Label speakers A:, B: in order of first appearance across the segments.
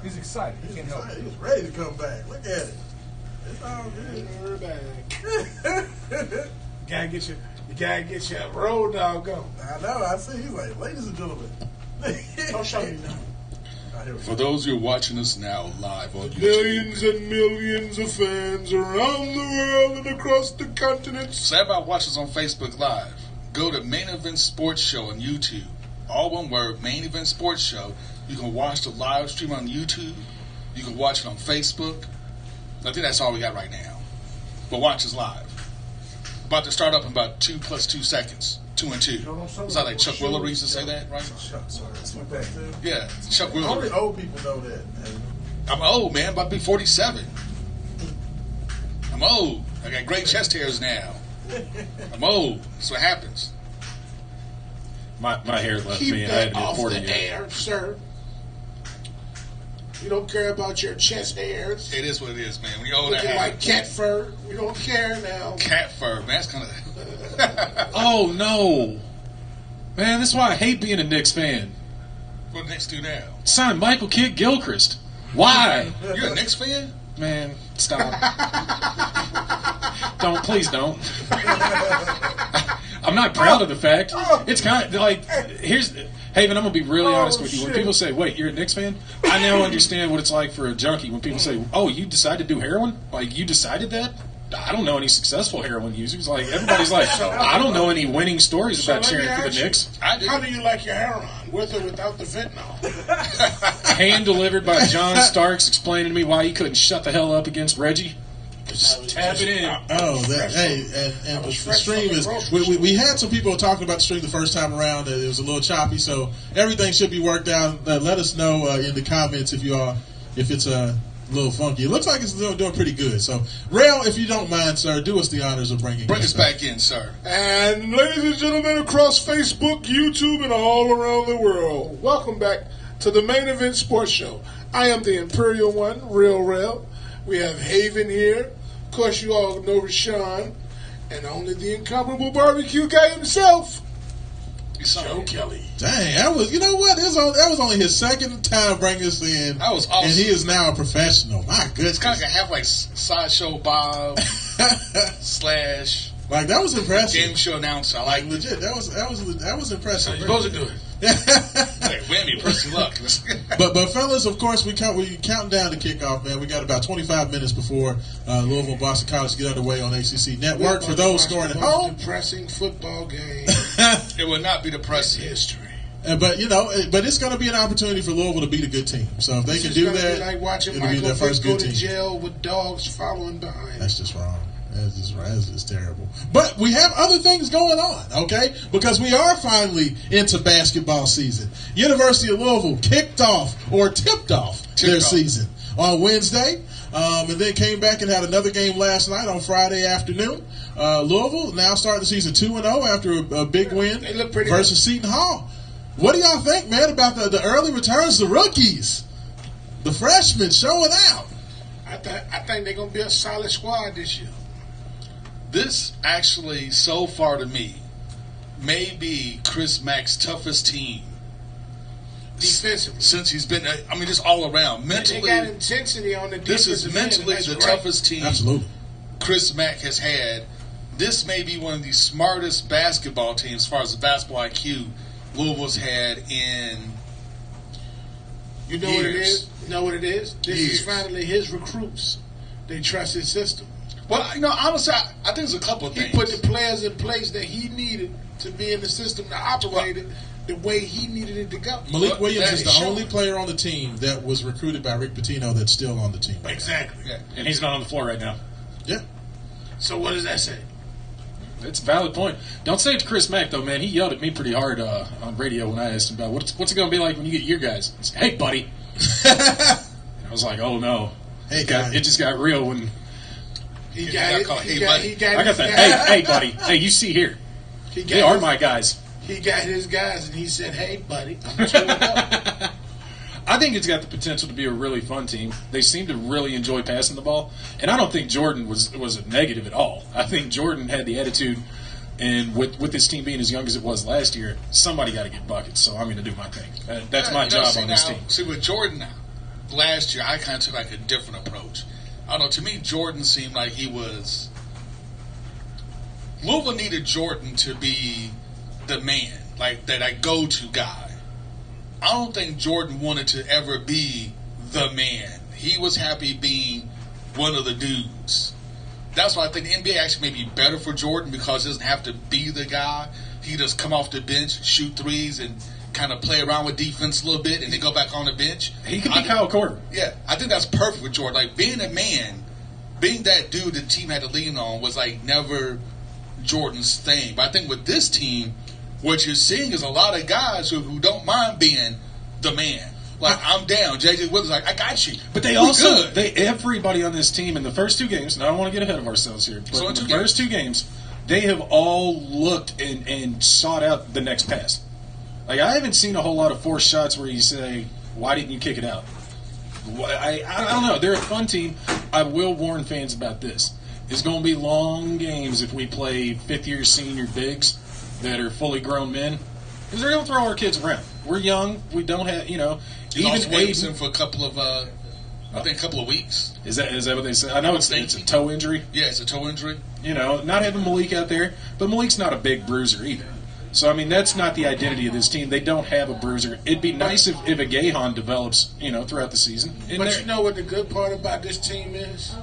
A: He's excited. He can't help it.
B: He's ready to come back. Look at it. It's all good.
C: We're back. You gotta get your road dog going.
B: I know. I see. He's like, ladies and gentlemen.
C: Don't show me now.
D: For those who are watching us now live on YouTube,
C: Millions and millions of fans around the world and across the continent.
D: so everybody watches on Facebook Live. Go to Main Event Sports Show on YouTube. All one word, Main Event Sports Show. You can watch the live stream on YouTube. You can watch it on Facebook. I think that's all we got right now. But watch us live. About to start up in about 2 + 2 seconds. 2 and 2. Is that like Chuck Willer used to say that, right? Yeah, Chuck Willer.
B: Only old people know that.
D: I'm old, man. About to be 47. I'm old. I got great chest hairs now. I'm old. That's what happens.
E: My hair left
C: Keep
E: me. I
C: that
E: had to
C: off
E: be 40
C: the
E: yet.
C: air, sir. We don't care about your chest hairs.
D: It is what it is, man. When you're old, that
C: Looking like
D: happens.
C: cat fur. We don't care now.
D: Cat fur, man. That's kind of.
E: Oh, no. Man, that's why I hate being a Knicks fan.
D: What the Knicks do now?
E: Sign Michael Kidd Gilchrist. Why?
D: You're a Knicks fan?
E: Man, stop. Please don't. I'm not proud of the fact. It's kind of like, Haven, I'm going to be really honest with you. When people say, wait, you're a Knicks fan? I now understand what it's like for a junkie when people say, oh, you decided to do heroin? Like, you decided that? I don't know any successful heroin users. Like, everybody's like, I don't know any winning stories about cheering for the Knicks.
C: How do you like your heroin? With or without the fentanyl?
E: Hand delivered by John Starks explaining to me why he couldn't shut the hell up against Reggie. Just tap it in.
B: And the stream is. We had some people talking about the stream the first time around. It was a little choppy, so everything should be worked out. Let us know in the comments if it's a little funky. It looks like it's doing pretty good. So, Rail, if you don't mind, sir, do us the honors of bring
D: us back in, sir.
C: And ladies and gentlemen across Facebook, YouTube, and all around the world, welcome back to the Main Event Sports Show. I am the Imperial One, Real Rail. We have Haven here. Of course, you all know Rashawn, and only the incomparable barbecue guy himself, Joe Kelly.
B: Dang, that was, you know what? That was only his second time bringing us in.
D: That was awesome.
B: And he is now a professional. My goodness.
D: It's kind of like half like Sideshow Bob /
B: like, that was impressive.
D: Game show announcer. I like
B: legit. That was impressive.
D: So you're supposed to do it. Like, whammy, press your luck.
B: but fellas, of course, we counting down the kickoff, man. We got about 25 minutes before Louisville Boston College get underway on ACC Network. For those scoring at home,
C: depressing football game.
D: It will not be depressing.
C: History.
B: But it's going to be an opportunity for Louisville to beat a good team. So if they can do that,
C: be like watching
B: it'll be their
C: Michael
B: first
C: go
B: good
C: to
B: team.
C: jail with dogs following behind.
B: That's just wrong. That's just right. That's just terrible. But we have other things going on, okay? Because we are finally into basketball season. University of Louisville tipped off their season on Wednesday, and then came back and had another game last night on Friday afternoon. Louisville now starting the season 2-0 after a big win versus Seton Hall. What do y'all think, man, about the early returns, the rookies, the freshmen showing out?
C: I think they're going to be a solid squad this year.
D: This actually, so far to me, may be Chris Mack's toughest team.
C: Defensively.
D: Since he's been, just all around. Mentally.
C: They got intensity on the defensive
D: This is mentally the toughest team Chris Mack has had. This may be one of the smartest basketball teams as far as the basketball IQ Louisville's had in
C: You know
D: years.
C: what it is? You know what it is? This is finally his recruits. They trust his system.
D: Well, honestly, I think there's a couple of things.
C: He put the players in place that he needed to be in the system to operate it the way he needed it to go.
B: Malik Williams is the only player on the team that was recruited by Rick Pitino that's still on the team.
C: Exactly.
E: Yeah. And he's not on the floor right now.
B: Yeah.
C: So what does that say?
E: It's a valid point. Don't say it to Chris Mack, though, man. He yelled at me pretty hard on radio when I asked him about what's it going to be like when you get your guys. He said, hey, buddy. I was like, oh, no.
B: Hey,
E: it just got real when...
C: I got
E: the hey, buddy. Hey, you see here. They are my guys.
C: He got his guys, and he said, hey, buddy, I'm chewing up.
E: I think it's got the potential to be a really fun team. They seem to really enjoy passing the ball. And I don't think Jordan was a negative at all. I think Jordan had the attitude, and with this team being as young as it was last year, somebody got to get buckets, so I'm going to do my thing. That's my job on this team.
D: See, with Jordan now, last year, I kind of took like a different approach. I don't know. To me, Jordan seemed like he was. Louisville needed Jordan to be the man, like that go-to guy. I don't think Jordan wanted to ever be the man. He was happy being one of the dudes. That's why I think the NBA actually may be better for Jordan because he doesn't have to be the guy. He just come off the bench, shoot threes, and kind of play around with defense a little bit, and then go back on the bench.
E: He could be Kyle Korver.
D: Yeah, I think that's perfect for Jordan. Like, being a man, being that dude the team had to lean on was, like, never Jordan's thing. But I think with this team, what you're seeing is a lot of guys who don't mind being the man. Like, I'm down. J.J. Willis like, I got you.
E: But they everybody on this team in the first 2 games, and I don't want to get ahead of ourselves here, but in the first 2 games, they have all looked and sought out the next pass. Like, I haven't seen a whole lot of forced shots where you say, why didn't you kick it out? I don't know. They're a fun team. I will warn fans about this. It's going to be long games if we play fifth-year senior bigs that are fully grown men. Because they're going to throw our kids around. We're young. We don't have, even
D: Aiden for a couple of, I think a couple of weeks.
E: Is that what they say? I know it's a toe injury.
D: Yeah, it's a toe injury.
E: Not having Malik out there, but Malik's not a big bruiser either. So, I mean, that's not the identity of this team. They don't have a bruiser. It'd be nice if a Gahan develops, throughout the season.
C: But you know what the good part about this team is?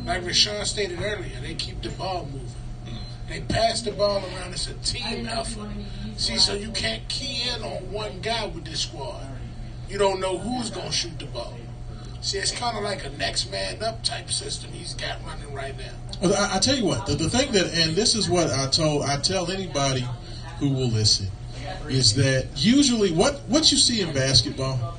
C: Like Rashawn stated earlier, they keep the ball moving. They pass the ball around. It's a team effort. See, so you can't key in on one guy with this squad. You don't know who's going to shoot the ball. See, it's kind of like a next man up type system he's got running right now.
B: Well, I tell you what, the thing that, and this is what I tell anybody who will listen, is that usually what you see in basketball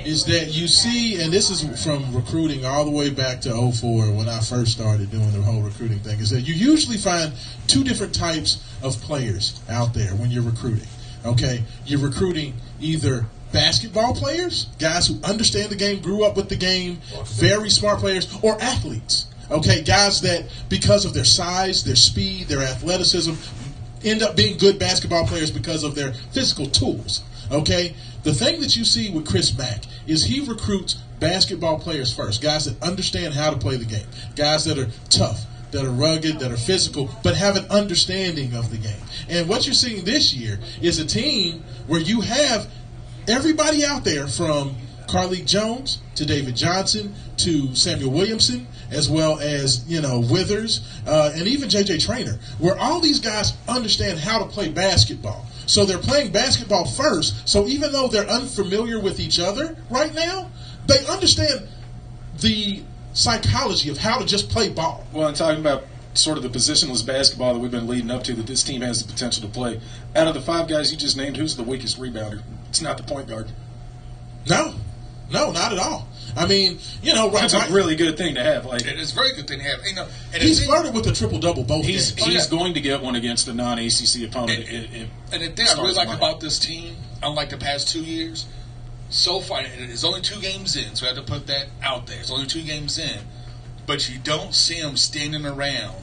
B: is that you see, and this is from recruiting all the way back to 2004 when I first started doing the whole recruiting thing, is that you usually find 2 different types of players out there when you're recruiting. Okay? You're recruiting either basketball players, guys who understand the game, grew up with the game, very smart players, or athletes. Okay? Guys that, because of their size, their speed, their athleticism, end up being good basketball players because of their physical tools. Okay? The thing that you see with Chris Mack is he recruits basketball players first, guys that understand how to play the game, guys that are tough, that are rugged, that are physical, but have an understanding of the game. And what you're seeing this year is a team where you have everybody out there from Carlik Jones to David Johnson to Samuel Williamson, as well as, Withers, and even J.J. Traynor, where all these guys understand how to play basketball. So they're playing basketball first. So even though they're unfamiliar with each other right now, they understand the psychology of how to just play ball.
E: Well, I'm talking about sort of the positionless basketball that we've been leading up to, that this team has the potential to play. Out of the 5 guys you just named, who's the weakest rebounder? It's not the point guard.
B: No, not at all. I mean,
E: that's a really good thing to have. Like,
D: it's a very good thing to have. And
B: he's flirted with the triple-double both
E: He's
B: games.
E: going to get one against a non-ACC opponent.
D: And the thing I really like about this team, unlike the past 2 years, so far, and it's only 2 games in, so I have to put that out there. It's only 2 games in. But you don't see them standing around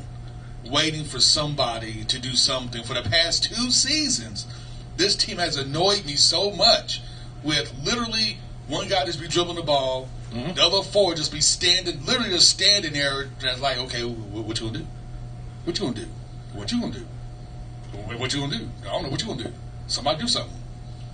D: waiting for somebody to do something. For the past 2 seasons, this team has annoyed me so much with literally one guy just be dribbling the ball, the other 4 just be standing there, and like, okay, what you gonna do? What you gonna do? What you gonna do? What you gonna do? I don't know what you gonna do. Somebody do something.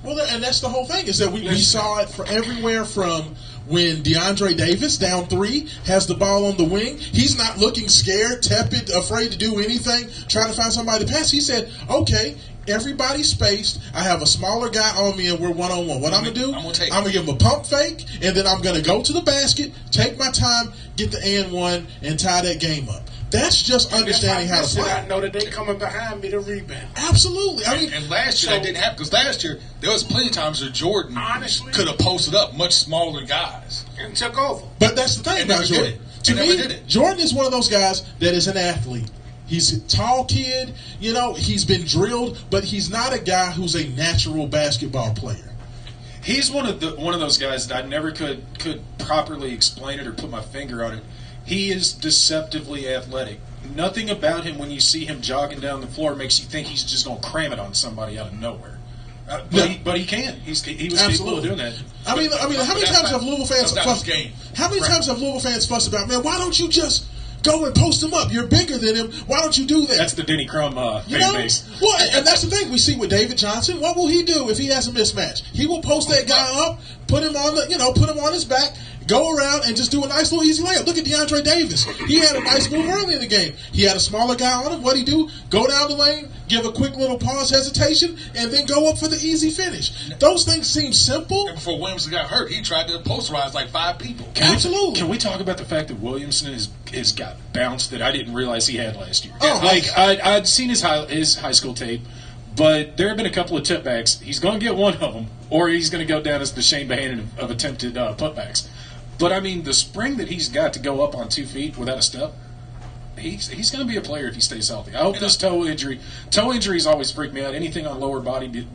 B: Well, and that's the whole thing, is that we saw it for everywhere from when DeAndre Davis, down 3, has the ball on the wing. He's not looking scared, tepid, afraid to do anything, trying to find somebody to pass. He said, okay, everybody's spaced. I have a smaller guy on me, and we're one-on-one. What I'm going to do, I'm going to give him a pump fake, and then I'm going to go to the basket, take my time, get the and one, and tie that game up. That's just understanding how to play.
C: I know that they coming behind me to rebound.
B: Absolutely.
D: And last year that didn't happen, because last year there was plenty of times that Jordan could have posted up much smaller guys
C: and took over.
B: But that's the thing about Jordan. To me, Jordan is one of those guys that is an athlete. He's a tall kid, he's been drilled, but he's not a guy who's a natural basketball player.
E: He's one of those guys that I never could properly explain it or put my finger on it. He is deceptively athletic. Nothing about him when you see him jogging down the floor makes you think he's just going to cram it on somebody out of nowhere. But he can. He was capable of doing that.
B: I mean, how many times have Louisville fans fussed? How many
D: Right.
B: times have Louisville fans fussed about, man, why don't you just go and post him up? You're bigger than him. Why don't you do that?
E: That's the Denny Crum
B: You
E: fan
B: know?
E: base.
B: Well, and that's the thing we see with David Johnson. What will he do if he has a mismatch? He will post that guy up, put him on his back, go around and just do a nice little easy layup. Look at DeAndre Davis. He had a nice move early in the game. He had a smaller guy on him. What'd he do? Go down the lane, give a quick little pause, hesitation, and then go up for the easy finish. Those things seem simple.
D: And before Williamson got hurt, he tried to posterize like 5 people.
B: Absolutely.
E: Can we talk about the fact that Williamson has got bounce that I didn't realize he had last year?
B: Oh,
E: like I'd seen his high school tape, but there have been a couple of tip-backs. He's going to get one of them, or he's going to go down as the Shane Bohannon of attempted putbacks. But, I mean, the spring that he's got to go up on 2 feet without a step, he's going to be a player if he stays healthy. I hope this toe injuries always freak me out. Anything on lower body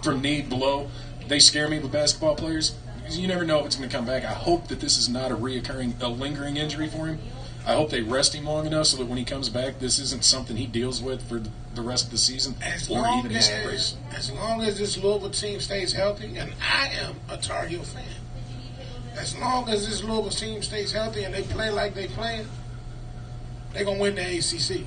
E: from knee below, they scare me with basketball players. You never know if it's going to come back. I hope that this is not a lingering injury for him. I hope they rest him long enough so that when he comes back, this isn't something he deals with for the rest of the season
C: As
E: or
C: long
E: even his career.
C: as long as this Louisville team stays healthy, and I am a Tar Heel fan, as long as this Louisville team stays healthy and they play like they playing, they're going to win the ACC.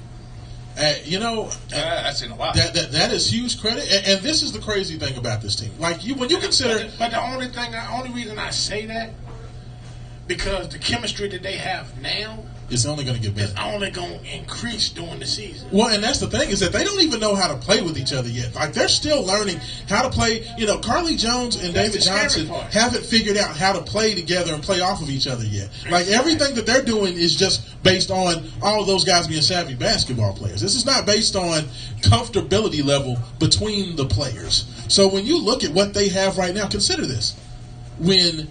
D: That's in a lot.
B: That is huge credit, and this is the crazy thing about this team. Like when you consider,
C: but the only reason I say that, because the chemistry that they have now
B: it's only going to get better.
C: is only going to increase during the season.
B: Well, and that's the thing is that they don't even know how to play with each other yet. Like they're still learning how to play. Carly Jones and
C: That's
B: David
C: the scary
B: Johnson
C: part.
B: haven't figured out how to play together and play off of each other yet. Like everything that they're doing is just based on all of those guys being savvy basketball players. This is not based on comfortability level between the players. So when you look at what they have right now, consider this: when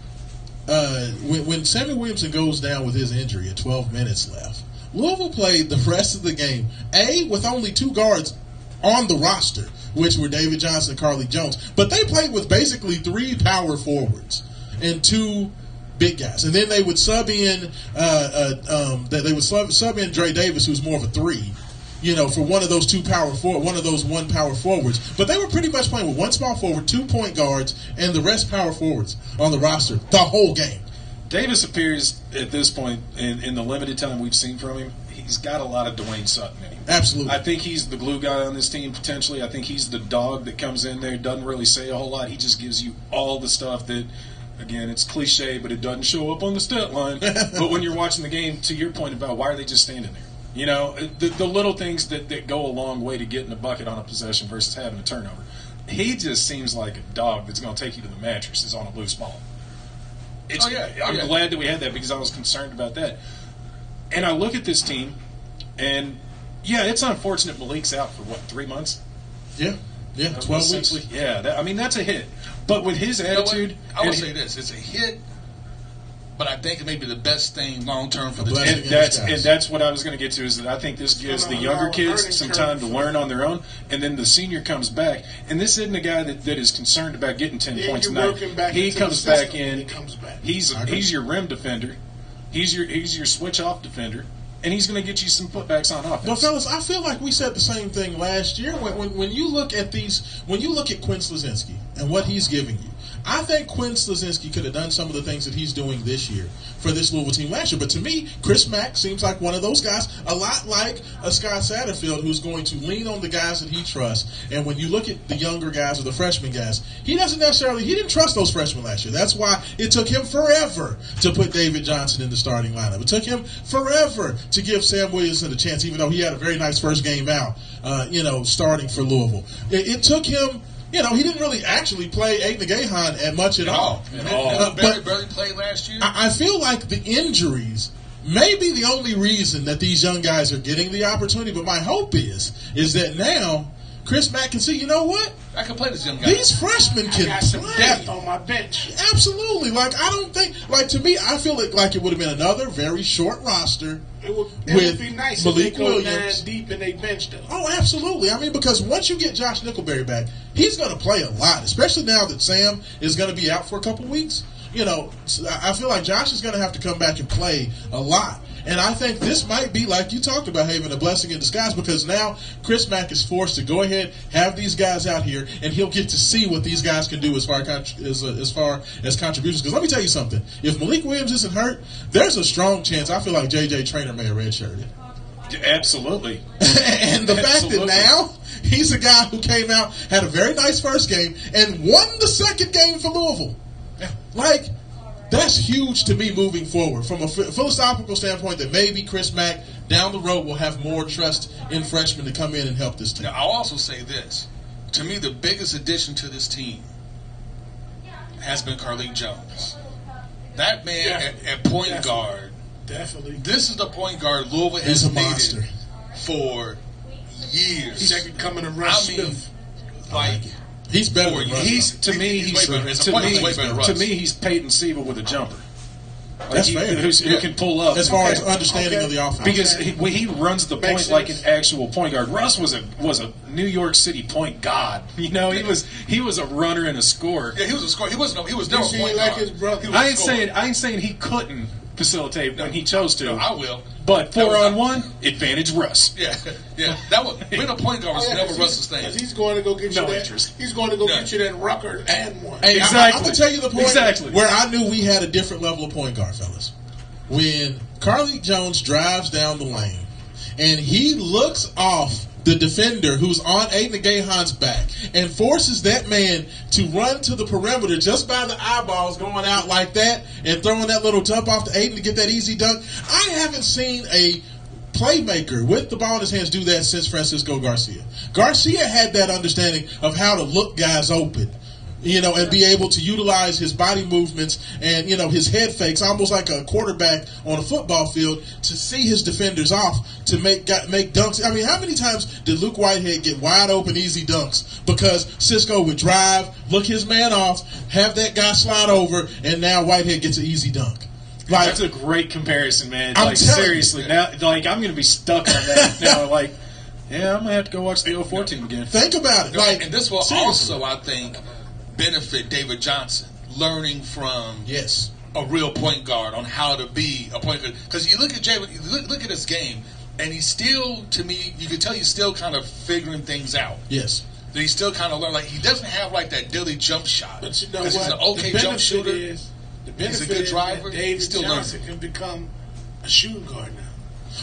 B: Samuel Williamson goes down with his injury at 12 minutes left, Louisville played the rest of the game, with only 2 guards on the roster, which were David Johnson and Carly Jones. But they played with basically 3 power forwards and 2 big guys. And then they would sub in sub in Dre Davis, who's more of a 3. For one of those one power forwards. But they were pretty much playing with 1 small forward, 2 point guards, and the rest power forwards on the roster the whole game.
E: Davis appears at this point, in the limited time we've seen from him, he's got a lot of Dwayne Sutton in him.
B: Absolutely.
E: I think he's the glue guy on this team, potentially. I think he's the dog that comes in there, doesn't really say a whole lot. He just gives you all the stuff that, again, it's cliche, but it doesn't show up on the stat line. But when you're watching the game, to your point about why are they just standing there? The little things that go a long way to getting a bucket on a possession versus having a turnover. He just seems like a dog that's going to take you to the mattresses on a loose ball. I'm glad that we had that because I was concerned about that. And I look at this team, and, it's unfortunate Malik's out for, 3 months?
B: Yeah, 12 weeks.
E: Yeah, that's a hit. But with his attitude...
D: I will say this. It's a hit, but I think it may be the best thing long-term for the team.
E: And that's what I was going to get to, is that I think this gives the younger kids some time to learn on their own, and then the senior comes back. And this isn't a guy that is concerned about getting 10 points a night. He comes back in. He's your rim defender. He's your switch-off defender. And he's going to get you some putbacks on offense.
B: Well, fellas, I feel like we said the same thing last year. When you look at Quinn Slazinski and what he's giving you, I think Quinn Slazinski could have done some of the things that he's doing this year for this Louisville team last year. But to me, Chris Mack seems like one of those guys, a lot like a Scott Satterfield, who's going to lean on the guys that he trusts. And when you look at the younger guys or the freshman guys, he didn't trust those freshmen last year. That's why it took him forever to put David Johnson in the starting lineup. It took him forever to give Sam Williamson a chance, even though he had a very nice first game out, starting for Louisville. It took him. He didn't really actually play Aiden Gahan at much at all.
D: Barely played last year.
B: I feel like the injuries may be the only reason that these young guys are getting the opportunity. But my hope is that now Chris Mack can see, you know what?
D: I can play this young guy.
B: These freshmen can
C: got some
B: play.
C: depth on my bench.
B: Absolutely. I don't think, to me, I feel like it would have been another very short roster.
C: It would be nice
B: Malik
C: if they go
B: Williams
C: 9 deep in their bench, though.
B: Oh, absolutely. Because once you get Josh Nickelberry back, he's going to play a lot, especially now that Sam is going to be out for a couple weeks. I feel like Josh is going to have to come back and play a lot. And I think this might be, like you talked about, Haven, a blessing in disguise, because now Chris Mack is forced to go ahead, have these guys out here, and he'll get to see what these guys can do as far as contributions. Because let me tell you something. If Malik Williams isn't hurt, there's a strong chance I feel like J.J. Traynor may have redshirted.
E: Absolutely.
B: And the fact that now he's a guy who came out, had a very nice first game, and won the second game for Louisville. Like, that's huge to me moving forward from a philosophical standpoint, that maybe Chris Mack down the road will have more trust in freshmen to come in and help this team.
D: Now, I'll also say this. To me, the biggest addition to this team has been Carlik Jones. That man at point guard.
C: Definitely.
D: This is the point guard Louisville has needed for years.
C: He's actually coming to Russ Smith.
D: Like,
B: he's better than Russ.
E: To me, he's Peyton Siebel with a jumper. Like
B: That's fair.
E: Who can pull up
B: as far as understanding of the offense,
E: because he runs the point like an actual point guard. Russ was a New York City point god. You know, he was a runner and a scorer.
D: Yeah, he was a scorer. He was never a point
C: like
D: guard.
C: His brother.
E: I ain't saying he couldn't facilitate when he chose to.
D: No, I will.
E: But 4-on-1, advantage Russ.
D: Yeah. That was being a point guard was never Russ's thing.
C: He's going to go get you that.
E: Interest.
C: He's going to go get you that Rucker and one.
B: Hey,
E: exactly.
B: I'm going to tell you the point where I knew we had a different level of point guard, fellas. When Carlik Jones drives down the lane and he looks off the defender who's on Aiden Gahan's back and forces that man to run to the perimeter just by the eyeballs, going out like that and throwing that little dump off to Aiden to get that easy dunk. I haven't seen a playmaker with the ball in his hands do that since Francisco Garcia. Garcia had that understanding of how to look guys open, you know, and be able to utilize his body movements and, you know, his head fakes, almost like a quarterback on a football field, to see his defenders off to make dunks. I mean, how many times did Luke Whitehead get wide open, easy dunks because Cisco would drive, look his man off, have that guy slide over, and now Whitehead gets an easy dunk? Like,
E: that's a great comparison, man.
B: I'm
E: like, seriously, now, like, I'm going to be stuck on that now. Like, yeah, I'm going to have to go watch the 2004 team again.
B: Think about it. Like,
D: and this will also, I think, benefit David Johnson learning from a real point guard on how to be a point guard. Because you look at Jay, look at this game, and he's still, to me, you can tell he's still kind of figuring things out.
B: Yes.
D: That he's still kind of learning. Like, he doesn't have like that Dilly jump shot.
C: But you know what?
D: He's an okay jump shooter.
C: The benefit
D: he's a good driver.
C: David
D: still
C: Johnson can become a shooting guard now.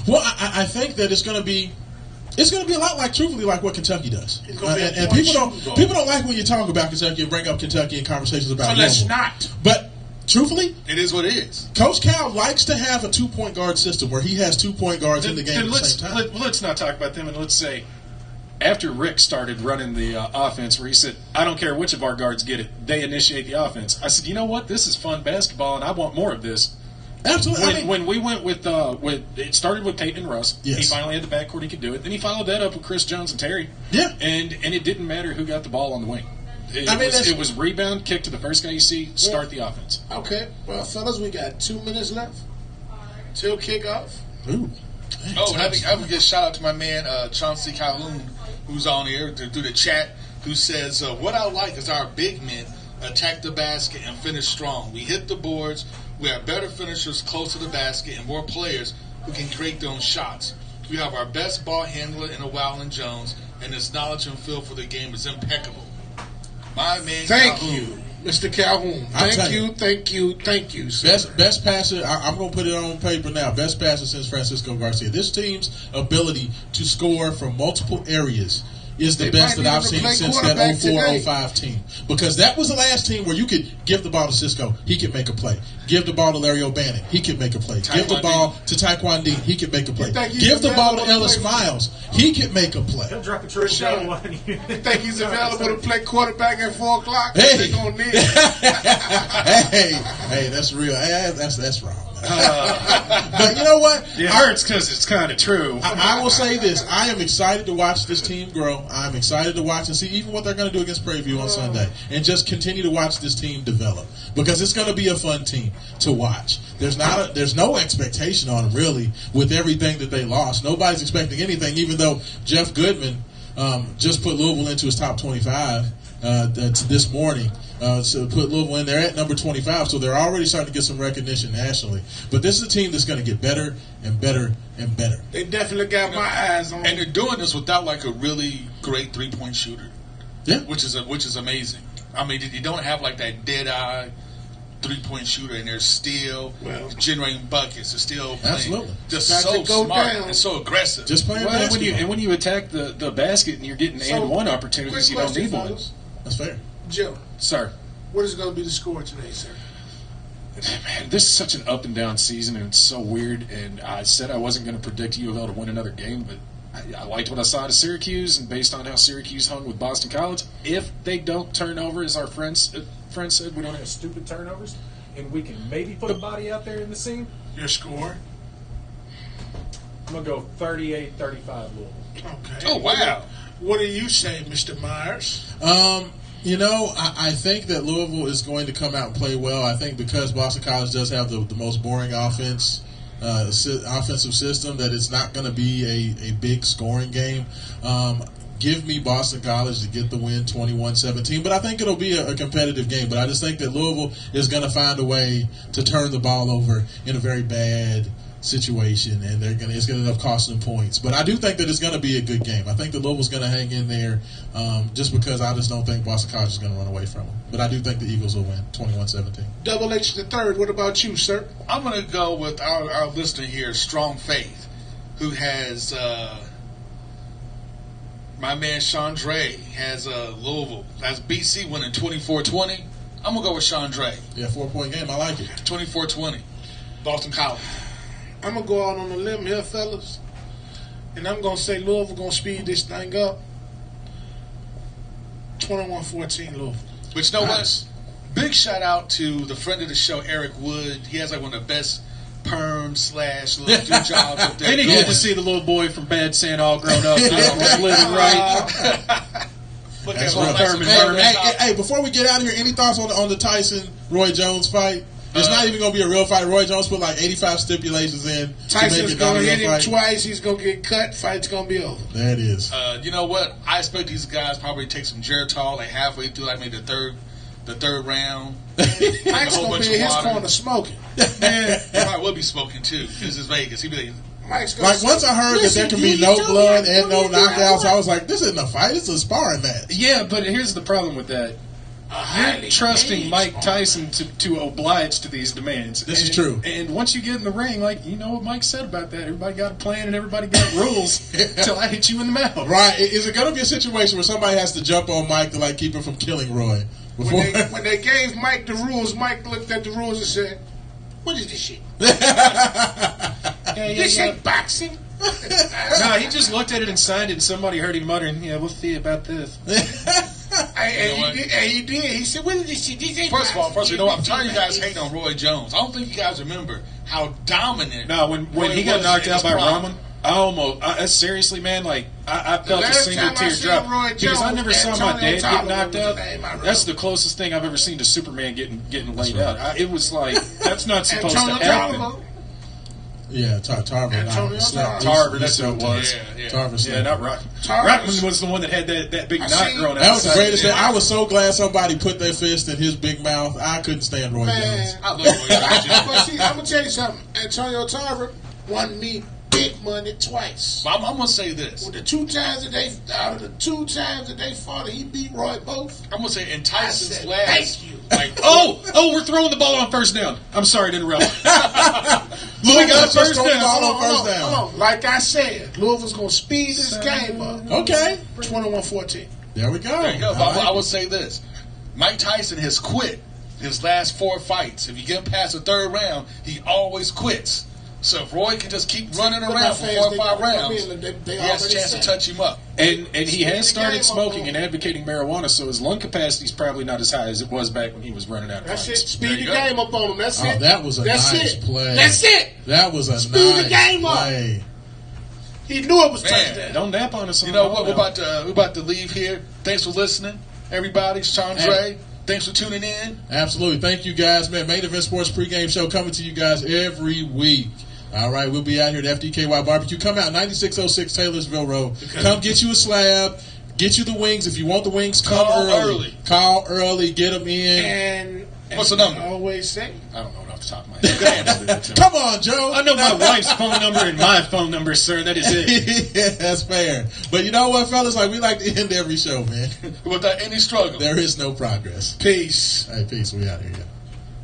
B: Well, I think that it's going to be a lot like, truthfully, like what Kentucky does. And people don't like when you talk about Kentucky and bring up Kentucky in conversations about
C: So let's not.
B: But truthfully,
D: it is what it is.
B: Coach Cal likes to have a 2-point guard system where he has 2 point guards in the game at the same time.
E: Let's not talk about them, and let's say after Rick started running the offense, where he said, I don't care which of our guards get it, they initiate the offense. I said, you know what? This is fun basketball, and I want more of this.
B: Absolutely.
E: When we went with it started with Peyton and Russ.
B: Yes.
E: He finally had the backcourt he could do it. Then he followed that up with Chris Jones and Terry.
B: Yeah.
E: And it didn't matter who got the ball on the wing. It was rebound, kick to the first guy you see, start the offense.
C: Okay. Well, fellas, we got 2 minutes left till kickoff.
B: Ooh.
D: I would give a shout out to my man Chauncey Calhoun, who's on here through the chat, who says, what I like is our big men attack the basket and finish strong. We hit the boards. We have better finishers close to the basket and more players who can create their own shots. We have our best ball handler in Wowland Jones, and his knowledge and feel for the game is impeccable. My man
C: Thank
D: Calhoun.
C: you, Mr. Calhoun. Thank you, sir.
B: Best passer, I'm going to put it on paper now, best passer since Francisco Garcia. This team's ability to score from multiple areas is the best that I've seen since that 04-05 team. Because that was the last team where you could give the ball to Cisco, he could make a play. Give the ball to Larry O'Bannon, he could make a play. Give the ball to Taekwon Dean, he could make a play. Give the ball to Ellis Miles, he could make a play.
A: He'll drop a triple double.
C: You think he's available to play quarterback at 4 o'clock?
B: Hey,
C: They gonna need
B: hey, that's real. That's wrong. But you know what?
E: It hurts because it's kind of true.
B: I will say this. I am excited to watch this team grow. I'm excited to watch and see even what they're going to do against Prairie View on Sunday. And just continue to watch this team develop. Because it's going to be a fun team to watch. There's no expectation on them, really, with everything that they lost. Nobody's expecting anything, even though Jeff Goodman just put Louisville into his top 25 this morning. to put Louisville in. They're at number 25, so they're already starting to get some recognition nationally. But this is a team that's going to get better and better and better.
C: They definitely got my eyes on.
D: And they're doing this without like a really great 3-point shooter.
B: Yeah,
D: which is amazing. I mean, you don't have like that dead eye 3-point shooter, and they're still generating buckets. They're still playing
B: absolutely
D: just so smart and so aggressive.
B: Just playing basketball.
E: When you attack the basket and you're getting and one opportunities, you don't need one.
B: That's fair.
C: Joe,
E: sir,
C: what is going to be the score today, sir?
E: Man, this is such an up and down season, and it's so weird. And I said I wasn't going to predict U of L to win another game, but I liked what I saw out of Syracuse, and based on how Syracuse hung with Boston College, if they don't turn over, as our friend said, we don't have stupid turnovers, and we can maybe put a body out there in the scene.
C: Your score?
E: I'm going to go 38-35 Louisville.
C: Okay.
D: Oh, wow.
C: What do you say, Mr. Myers?
B: I think that Louisville is going to come out and play well. I think because Boston College does have the most boring offensive system, that it's not going to be a big scoring game. Give me Boston College to get the win 21-17, but I think it'll be a competitive game. But I just think that Louisville is going to find a way to turn the ball over in a very bad situation, and it's going to end up costing them points. But I do think that it's going to be a good game. I think that Louisville's going to hang in there just because I just don't think Boston College is going to run away from them. But I do think the Eagles will win 21-17.
C: Double H the third. What about you, sir?
D: I'm going to go with our listener here, Strong Faith, who has my man Chandre has Louisville. That's BC winning 24-20. I'm going to go with Chandre.
B: Yeah, 4-point game. I like it.
D: 24-20. Boston College.
C: I'm going to go out on a limb here, fellas, and I'm going to say Louisville going to speed this thing up. 21-14 Louisville.
D: But you know what? Big shout out to the friend of the show, Eric Wood. He has like one of the best perm/little do jobs up there.
E: And he get to see the little boy from Bad Sand all grown up. Was living right.
D: Look
B: That's
D: at
B: hey, before we get out of here, any thoughts on the Tyson-Roy Jones fight? It's not even going to be a real fight. Roy Jones put like 85 stipulations in.
C: Tyson's going to hit him twice. He's going to get cut. Fight's going to be over.
B: There it is.
D: You know what? I expect these guys probably take some Geritol like halfway through, like maybe the third round.
C: Mike's going to be in his corner smoking.
D: Man, he probably will be smoking too. This is Vegas. He'll be
B: like once I heard that there can be no blood and no knockouts, I was like, this isn't a fight. It's a sparring match.
E: Yeah, but here's the problem with that. You're trusting Mike Tyson to oblige to these demands.
B: This is true.
E: And once you get in the ring, like, you know what Mike said about that. Everybody got a plan and everybody got rules until I hit you in the mouth.
B: Right. Is it going to be a situation where somebody has to jump on Mike to like keep him from killing Roy?
C: When they gave Mike the rules, Mike looked at the rules and said, "What is this shit? This ain't boxing."
E: No, he just looked at it and signed it, and somebody heard him muttering, "Yeah, we'll see about this."
C: He did. He said, "What is this shit? This ain't
D: First of all,
C: boxing."
D: you know, I'm tired of you guys hating on Roy Jones. I don't think you guys remember how dominant.
E: No, when he got knocked out by Rahman, seriously, man, like I felt a single tear drop because I never saw my dad get knocked out. That's the closest thing I've ever seen to Superman getting laid out. It was like that's not supposed to happen.
B: Yeah, Tarver.
E: Tarver, that's who it was.
D: Yeah.
B: Tarver.
E: Yeah, not Rockman. Rockman was the one that had that big knot growing out.
B: That was the greatest thing. I was so glad somebody put their fist in his big mouth. I couldn't stand Roy Jones.
D: I love Roy Jones.
C: But see, I'm going to tell you something. Antonio Tarver won me big money twice.
D: I'm going to say this.
C: With the two times that they fought, he beat Roy both.
D: I'm going to say in Tyson's last.
C: Thank you.
D: Like,
E: we're throwing the ball on first down. I'm sorry to interrupt. Louisville got first down.
C: Hold on. Like I said, Louisville's going to speed this game up.
B: Okay.
C: 21-14.
B: There we go.
D: There you go. I will say this. Mike Tyson has quit his last 4 fights. If you get past the third round, he always quits. So if Roy can just keep running around for 4 or 5 rounds, he has a chance to touch him up.
E: And he has started smoking and advocating marijuana, so his lung capacity is probably not as high as it was back when he was running out of
C: That's
E: fights.
C: it. Speed the game up on him. That's it.
B: That was a nice play.
C: That's it.
B: That was a nice play.
C: Speed the game up. He knew it was touchdown.
E: Don't nap on us.
D: You know what? We're about to leave here. Thanks for listening, everybody. Chandre. Thanks for tuning in.
B: Absolutely. Thank you, guys, man. Main Event Sports pregame show coming to you guys every week. All right, we'll be out here at FDKY Barbecue. Come out 9606 Taylorsville Road. Come get you a slab. Get you the wings. If you want the wings,
D: Call early.
B: Call early. Get them in.
C: And
D: what's the number?
C: I always say,
E: I don't know it off the top of my head.
B: Come on, Joe.
E: I know my wife's phone number and my phone number, sir. That is it.
B: Yeah, that's fair. But you know what, fellas? Like, we like to end every show, man.
D: Without any struggle.
B: There is no progress.
C: peace.
B: Hey, peace. We out here. Yeah.